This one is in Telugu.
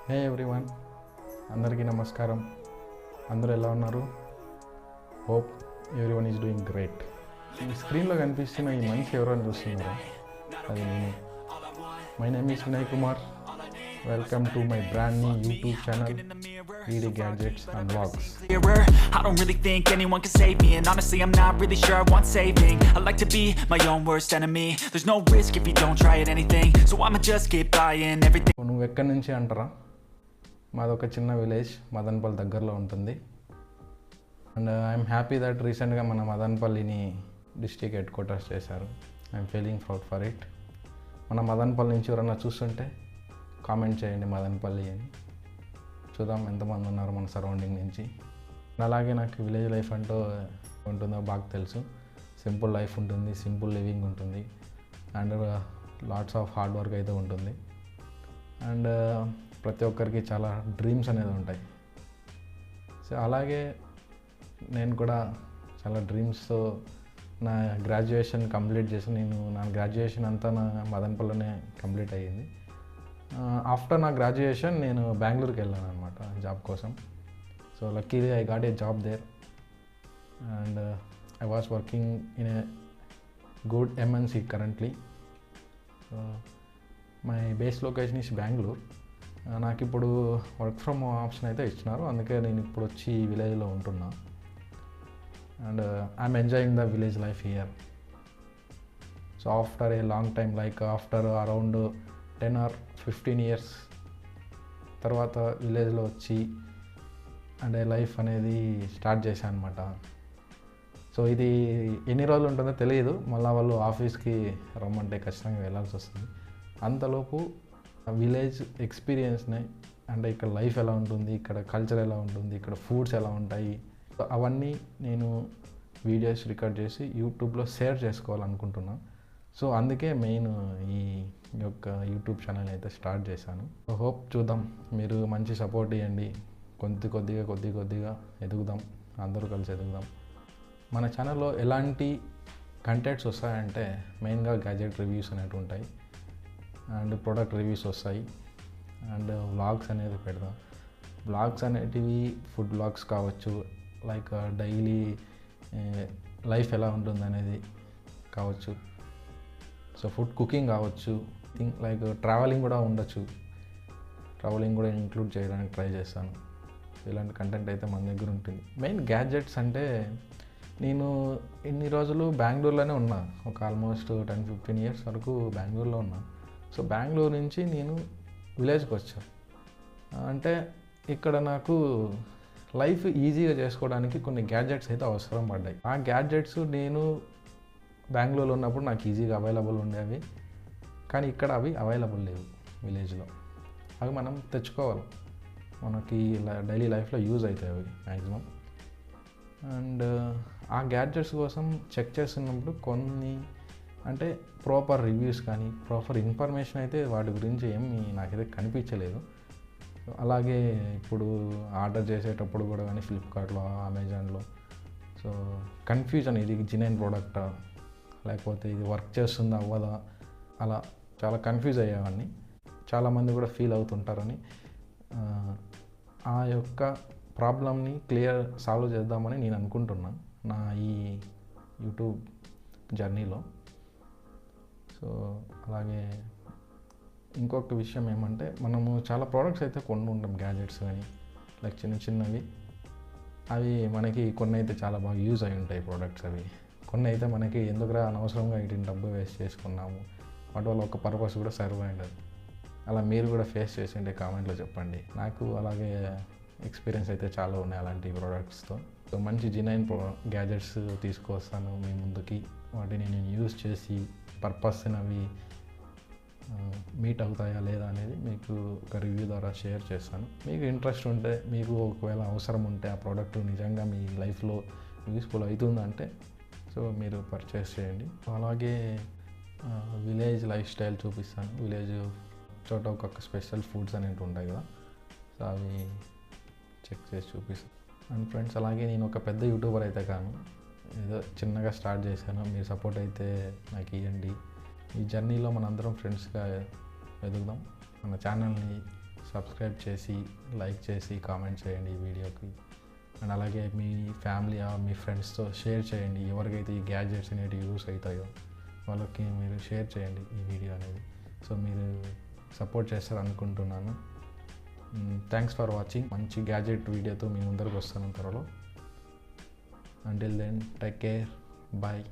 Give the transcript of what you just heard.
హే ఎవ్రీవన్, అందరికీ నమస్కారం. అందరూ ఎలా ఉన్నారు? Hope everyone is doing great. ఈ స్క్రీన్లో కనిపిస్తున్న ఈ మనిషి ఎవరైనా చూస్తున్నారు, అది నేను. My name is Vinay Kumar. Welcome to my brand new YouTube channel, VD gadgets and vlogs. I don't really think anyone can save me, and honestly I'm not really sure I want saving. I like to be my own worst enemy. There's no risk if you don't try at anything, so I'ma just keep buying everything. నువ్వు ఎక్కడి నుంచి అంటారా? మాదొక చిన్న విలేజ్, మదనపల్లి దగ్గరలో ఉంటుంది. అండ్ ఐఎమ్ హ్యాపీ దట్ రీసెంట్గా మన మదనపల్లిని డిస్ట్రిక్ట్ హెడ్ క్వార్టర్స్ చేశారు. I'm feeling proud for it. మన మదనపల్లి నుంచి ఎవరన్నా చూస్తుంటే కామెంట్ చేయండి మదనపల్లి అని. చూద్దాం ఎంతమంది ఉన్నారు మన సరౌండింగ్ నుంచి. అలాగే నాకు విలేజ్ లైఫ్ అంటూ ఉంటుందో బాగా తెలుసు. సింపుల్ లైఫ్ ఉంటుంది, సింపుల్ లివింగ్ ఉంటుంది, and lots of hard work అయితే ఉంటుంది. అండ్ ప్రతి ఒక్కరికి చాలా డ్రీమ్స్ అనేది ఉంటాయి. సో అలాగే నేను కూడా చాలా డ్రీమ్స్తో నా గ్రాడ్యుయేషన్ కంప్లీట్ చేసి, నా గ్రాడ్యుయేషన్ అంతా నా మదనపల్లిలోనే కంప్లీట్ అయ్యింది. ఆఫ్టర్ నా గ్రాడ్యుయేషన్ నేను బెంగళూరుకి వెళ్ళాను అనమాట జాబ్ కోసం. So luckily I got a job there and I was working in a good MNC currently. So my base location is Bengaluru. నాకు ఇప్పుడు వర్క్ ఫ్రమ్ హోమ్ ఆప్షన్ అయితే ఇచ్చినారు, అందుకే నేను ఇప్పుడు వచ్చి విలేజ్లో ఉంటున్నా. And I'm enjoying the village life here. So after a long time, like after around 10 or 15 years తర్వాత విలేజ్లో వచ్చి అంటే లైఫ్ అనేది స్టార్ట్ చేశాను అనమాట. సో ఇది ఎన్ని రోజులు ఉంటుందో తెలియదు, మళ్ళీ వాళ్ళు ఆఫీస్కి రమ్మంటే ఖచ్చితంగా వెళ్ళాల్సి వస్తుంది. అంతలోపు విలేజ్ ఎక్స్పీరియన్స్ని, అంటే ఇక్కడ లైఫ్ ఎలా ఉంటుంది, ఇక్కడ కల్చర్ ఎలా ఉంటుంది, ఇక్కడ ఫుడ్స్ ఎలా ఉంటాయి, సో అవన్నీ నేను వీడియోస్ రికార్డ్ చేసి యూట్యూబ్లో షేర్ చేసుకోవాలనుకుంటున్నాను. సో అందుకే మెయిన్ ఈ యొక్క యూట్యూబ్ ఛానల్ అయితే స్టార్ట్ చేశాను. హోప్ చూద్దాం, మీరు మంచి సపోర్ట్ ఇవ్వండి. కొద్దిగా ఎదుగుదాం, అందరూ కలిసి ఎదుగుదాం. మన ఛానల్లో ఎలాంటి కంటెంట్స్ వస్తాయంటే మెయిన్గా గ్యాజెట్ రివ్యూస్ అనేవి ఉంటాయి, అండ్ ప్రోడక్ట్ రివ్యూస్ వస్తాయి, అండ్ వ్లాగ్స్ అనేది పెడదాం. వ్లాగ్స్ అనేటివి ఫుడ్ వ్లాగ్స్ కావచ్చు, లైక్ డైలీ లైఫ్ ఎలా ఉంటుంది అనేది కావచ్చు, సో ఫుడ్ కుకింగ్ కావచ్చు, లైక్ ట్రావెలింగ్ కూడా ఉండొచ్చు. ట్రావెలింగ్ కూడా ఇంక్లూడ్ చేయడానికి ట్రై చేస్తాను. ఇలాంటి కంటెంట్ అయితే మన దగ్గర ఉంటుంది. మెయిన్ గ్యాడ్జెట్స్ అంటే నేను ఇన్ని రోజులు బెంగళూరులోనే ఉన్నా, ఒక ఆల్మోస్ట్ 10-15 years వరకు బెంగళూరులో ఉన్నా. సో బెంగళూరు నుంచి నేను విలేజ్కి వచ్చాను. అంటే ఇక్కడ నాకు లైఫ్ ఈజీగా చేసుకోవడానికి కొన్ని గ్యాడ్జెట్స్ అయితే అవసరం పడ్డాయి. ఆ గ్యాడ్జెట్స్ నేను బెంగళూరులో ఉన్నప్పుడు నాకు ఈజీగా అవైలబుల్ ఉండేవి, కానీ ఇక్కడ అవి అవైలబుల్ లేవు విలేజ్లో. అవి మనం తెచ్చుకోవాలి, మనకి డైలీ లైఫ్లో యూజ్ అవుతాయి అవి మ్యాక్సిమం. అండ్ ఆ గ్యాడ్జెట్స్ కోసం చెక్ చేస్తున్నప్పుడు కొన్ని అంటే ప్రాపర్ రివ్యూస్ కానీ ప్రాపర్ ఇన్ఫర్మేషన్ అయితే వాటి గురించి ఏమి నాకైతే కనిపించలేదు. అలాగే ఇప్పుడు ఆర్డర్ చేసేటప్పుడు కూడా కానీ ఫ్లిప్కార్ట్లో, అమెజాన్లో, సో కన్ఫ్యూజన్, ఇది జెన్యూన్ ప్రోడక్టా లేకపోతే ఇది వర్క్ చేస్తుందా అవ్వదా, అలా చాలా కన్ఫ్యూజ్ అయ్యేవాడిని. చాలామంది కూడా ఫీల్ అవుతుంటారని ఆ యొక్క ప్రాబ్లమ్ని సాల్వ్ చేద్దామని నేను అనుకుంటున్నాను నా ఈ యూట్యూబ్ జర్నీలో. సో అలాగే ఇంకొక విషయం ఏమంటే, మనము చాలా ప్రోడక్ట్స్ అయితే కొన్ని ఉంటాం, గ్యాడ్జెట్స్ కానీ లైక్ చిన్నవి. అవి మనకి కొన్ని అయితే చాలా బాగా యూజ్ అయి ఉంటాయి ప్రోడక్ట్స్. అవి కొన్ని అయితే మనకి ఎందుకురా అనవసరంగా వీటిని డబ్బు వేస్ట్ చేసుకున్నాము, వాటి వల్ల ఒక పర్పస్ కూడా సర్వ్ అయ్యింది. అలా మీరు కూడా ఫేస్ చేసిండే కామెంట్లో చెప్పండి. నాకు అలాగే ఎక్స్పీరియన్స్ అయితే చాలా ఉన్నాయి అలాంటి ప్రోడక్ట్స్తో. సో మంచి జెన్యూన్ గ్యాడ్జెట్స్ తీసుకొస్తాను మీ ముందుకి. వాటిని నేను యూజ్ చేసి పర్పస్ అవి మీట్ అవుతాయా లేదా అనేది మీకు ఒక రివ్యూ ద్వారా షేర్ చేస్తాను. మీకు ఇంట్రెస్ట్ ఉంటే, మీకు ఒకవేళ అవసరం ఉంటే, ఆ ప్రోడక్ట్ నిజంగా మీ లైఫ్లో యూస్ఫుల్ అవుతుందంటే సో మీరు పర్చేస్ చేయండి. అలాగే విలేజ్ లైఫ్ స్టైల్ చూపిస్తాను. విలేజ్ చోట ఒక్కొక్క స్పెషల్ ఫుడ్స్ అనేవి ఉంటాయి కదా, సో అవి చెక్ చేసి చూపిస్తాను. అండ్ ఫ్రెండ్స్, అలాగే నేను ఒక పెద్ద యూట్యూబర్ అయితే కాను, ఏదో చిన్నగా స్టార్ట్ చేశాను. మీరు సపోర్ట్ అయితే నాకు ఇవ్వండి. ఈ జర్నీలో మనందరం ఫ్రెండ్స్గా ఎదుగుదాం. మన ఛానల్ని సబ్స్క్రైబ్ చేసి లైక్ చేసి కామెంట్ చేయండి ఈ వీడియోకి. అండ్ అలాగే మీ ఫ్యామిలీ మీ ఫ్రెండ్స్తో షేర్ చేయండి. ఎవరికైతే ఈ గ్యాడ్జెట్స్ అనేవి యూస్ అవుతాయో వాళ్ళకి మీరు షేర్ చేయండి ఈ వీడియో అనేది. సో మీరు సపోర్ట్ చేస్తారు అనుకుంటున్నాను. Thanks for watching. మంచి గ్యాడ్జెట్ వీడియోతో మీ ముందరకు వస్తాను త్వరలో. Until then take care, bye.